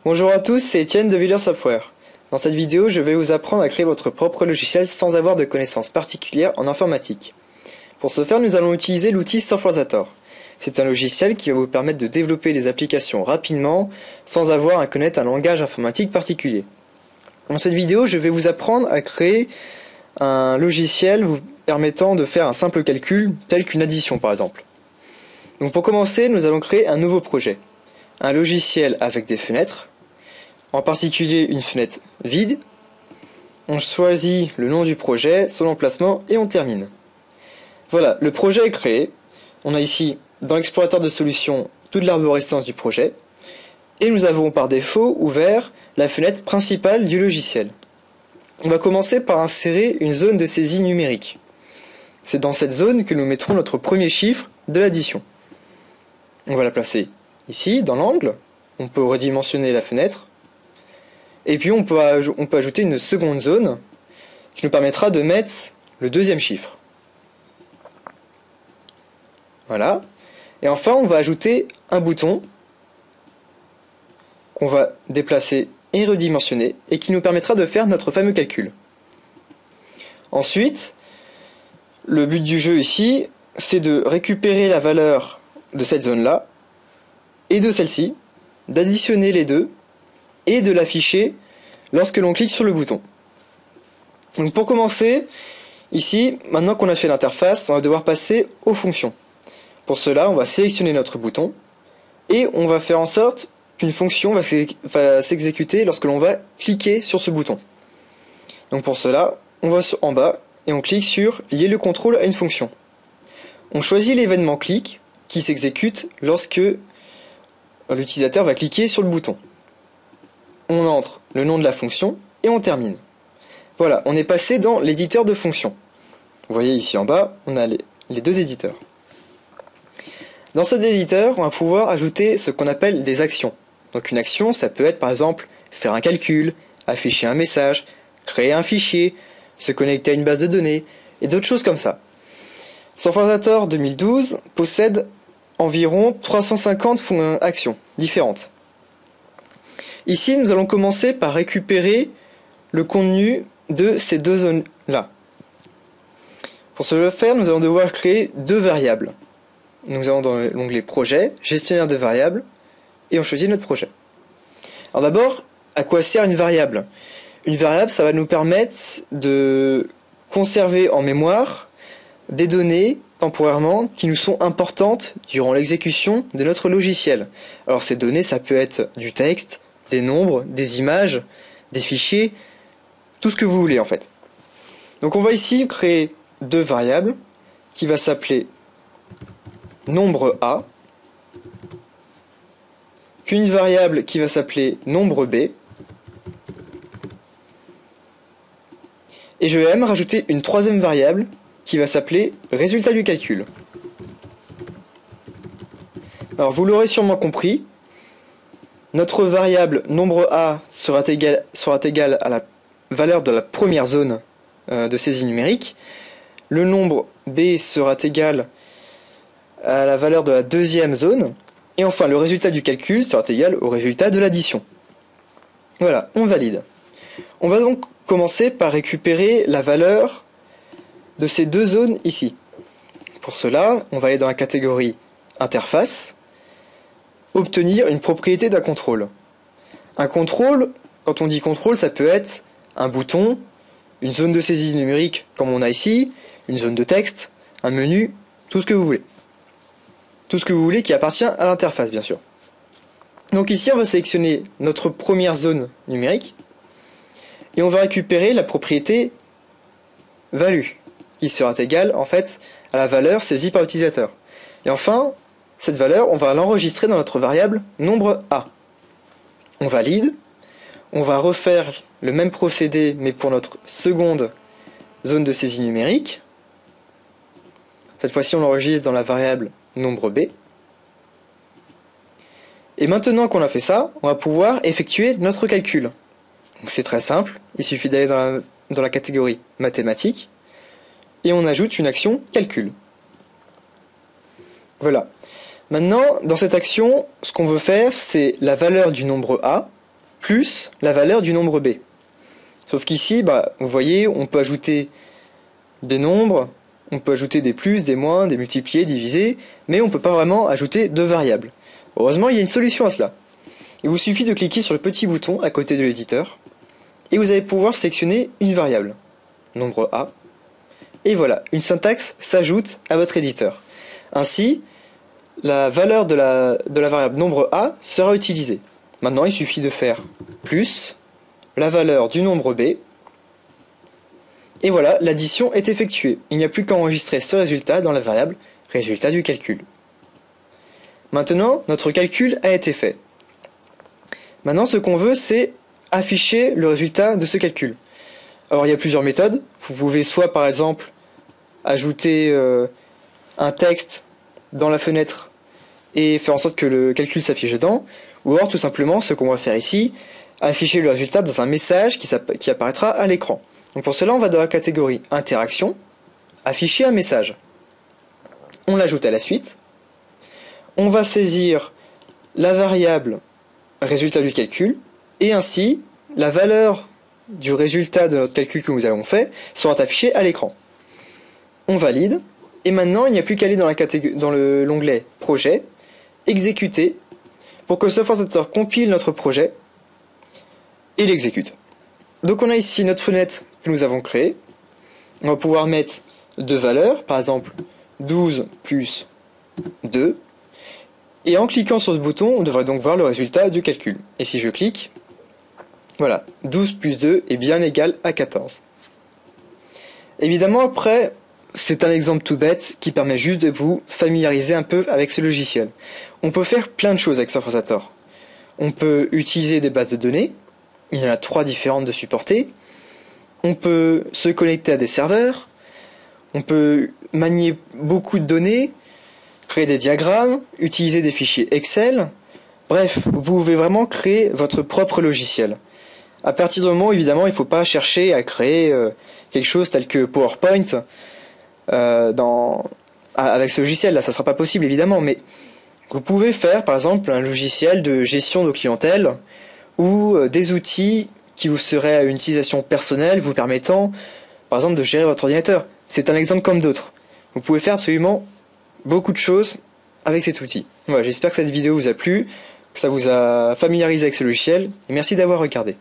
Bonjour à tous, c'est Étienne de Villers Software. Dans cette vidéo, je vais vous apprendre à créer votre propre logiciel sans avoir de connaissances particulières en informatique. Pour ce faire, nous allons utiliser l'outil Softwarezator. C'est un logiciel qui va vous permettre de développer des applications rapidement sans avoir à connaître un langage informatique particulier. Dans cette vidéo, je vais vous apprendre à créer un logiciel vous permettant de faire un simple calcul, tel qu'une addition par exemple. Donc pour commencer, nous allons créer un nouveau projet. Un logiciel avec des fenêtres, en particulier une fenêtre vide. On choisit le nom du projet, son emplacement et on termine. Voilà, le projet est créé. On a ici dans l'explorateur de solutions toute l'arborescence du projet. Et nous avons par défaut ouvert la fenêtre principale du logiciel. On va commencer par insérer une zone de saisie numérique. C'est dans cette zone que nous mettrons notre premier chiffre de l'addition. On va la placer ici, dans l'angle. On peut redimensionner la fenêtre. Et puis on peut ajouter une seconde zone qui nous permettra de mettre le deuxième chiffre. Voilà. Et enfin, on va ajouter un bouton qu'on va déplacer et redimensionner et qui nous permettra de faire notre fameux calcul. Ensuite, le but du jeu ici, c'est de récupérer la valeur de cette zone-là et de celle-ci, d'additionner les deux et de l'afficher lorsque l'on clique sur le bouton. Donc pour commencer, ici, maintenant qu'on a fait l'interface, on va devoir passer aux fonctions. Pour cela, on va sélectionner notre bouton et on va faire en sorte qu'une fonction va s'exécuter lorsque l'on va cliquer sur ce bouton. Donc pour cela, on va en bas et on clique sur lier le contrôle à une fonction. On choisit l'événement clic qui s'exécute lorsque l'utilisateur va cliquer sur le bouton. On entre le nom de la fonction et on termine. Voilà, on est passé dans l'éditeur de fonctions. Vous voyez ici en bas, on a les deux éditeurs. Dans cet éditeur, on va pouvoir ajouter ce qu'on appelle des actions. Donc une action, ça peut être par exemple faire un calcul, afficher un message, créer un fichier, se connecter à une base de données, et d'autres choses comme ça. Softwarezator 2012 possède environ 350 actions différentes. Ici, nous allons commencer par récupérer le contenu de ces deux zones-là. Pour ce faire, nous allons devoir créer deux variables. Nous allons dans l'onglet Projet, Gestionnaire de variables, et on choisit notre projet. Alors d'abord, à quoi sert une variable ? Une variable, ça va nous permettre de conserver en mémoire des données temporairement qui nous sont importantes durant l'exécution de notre logiciel. Alors ces données, ça peut être du texte, des nombres, des images, des fichiers, tout ce que vous voulez en fait. Donc on va ici créer deux variables qui va s'appeler nombre A, puis une variable qui va s'appeler nombre B, et je vais même rajouter une troisième variable qui va s'appeler résultat du calcul. Alors vous l'aurez sûrement compris, notre variable nombre A sera égale à la valeur de la première zone de saisie numérique, le nombre B sera égal à la valeur de la deuxième zone, et enfin le résultat du calcul sera égal au résultat de l'addition. Voilà, on valide. On va donc commencer par récupérer la valeur de ces deux zones ici. Pour cela, on va aller dans la catégorie interface, obtenir une propriété d'un contrôle. Un contrôle, quand on dit contrôle, ça peut être un bouton, une zone de saisie numérique comme on a ici, une zone de texte, un menu, tout ce que vous voulez. Tout ce que vous voulez qui appartient à l'interface bien sûr. Donc ici on va sélectionner notre première zone numérique et on va récupérer la propriété value qui sera égale en fait à la valeur saisie par l'utilisateur. Et enfin, cette valeur, on va l'enregistrer dans notre variable nombre A. On valide, on va refaire le même procédé mais pour notre seconde zone de saisie numérique. Cette fois-ci on l'enregistre dans la variable nombre B. Et maintenant qu'on a fait ça, on va pouvoir effectuer notre calcul. Donc c'est très simple, il suffit d'aller dans la catégorie mathématiques et on ajoute une action calcul. Voilà. Maintenant, dans cette action, ce qu'on veut faire, c'est la valeur du nombre A plus la valeur du nombre b. Sauf qu'ici, vous voyez, on peut ajouter des nombres, on peut ajouter des plus, des moins, des multipliés, diviser, mais on ne peut pas vraiment ajouter de variables. Heureusement, il y a une solution à cela. Il vous suffit de cliquer sur le petit bouton à côté de l'éditeur, et vous allez pouvoir sélectionner une variable, nombre A, et voilà, une syntaxe s'ajoute à votre éditeur. Ainsi, la valeur de la variable nombre A sera utilisée. Maintenant, il suffit de faire plus la valeur du nombre B, et voilà, l'addition est effectuée. Il n'y a plus qu'à enregistrer ce résultat dans la variable résultat du calcul. Maintenant, notre calcul a été fait. Maintenant, ce qu'on veut, c'est afficher le résultat de ce calcul. Alors, il y a plusieurs méthodes. Vous pouvez soit, par exemple, ajouter un texte dans la fenêtre et faire en sorte que le calcul s'affiche dedans, ou alors, tout simplement, ce qu'on va faire ici, afficher le résultat dans un message qui apparaîtra à l'écran. Donc pour cela, on va dans la catégorie Interaction, afficher un message. On l'ajoute à la suite. On va saisir la variable résultat du calcul, et ainsi, la valeur du résultat de notre calcul que nous avons fait sera affichée à l'écran. On valide, et maintenant, il n'y a plus qu'à aller dans l'onglet Projet, Exécuter, pour que le software Forzator compile notre projet et l'exécute. Donc on a ici notre fenêtre que nous avons créée. On va pouvoir mettre deux valeurs, par exemple 12 plus 2. Et en cliquant sur ce bouton, on devrait donc voir le résultat du calcul. Et si je clique, voilà, 12 plus 2 est bien égal à 14. Évidemment, après, c'est un exemple tout bête qui permet juste de vous familiariser un peu avec ce logiciel. On peut faire plein de choses avec Software Forzator. On peut utiliser des bases de données. Il y en a 3 différentes de supporter. On peut se connecter à des serveurs. On peut manier beaucoup de données, créer des diagrammes, utiliser des fichiers Excel. Bref, vous pouvez vraiment créer votre propre logiciel. À partir du moment où, évidemment, il ne faut pas chercher à créer quelque chose tel que PowerPoint avec ce logiciel-là. Ça ne sera pas possible, évidemment, mais vous pouvez faire, par exemple, un logiciel de gestion de clientèle ou des outils qui vous seraient à une utilisation personnelle, vous permettant, par exemple, de gérer votre ordinateur. C'est un exemple comme d'autres. Vous pouvez faire absolument beaucoup de choses avec cet outil. Voilà, j'espère que cette vidéo vous a plu, que ça vous a familiarisé avec ce logiciel, et merci d'avoir regardé.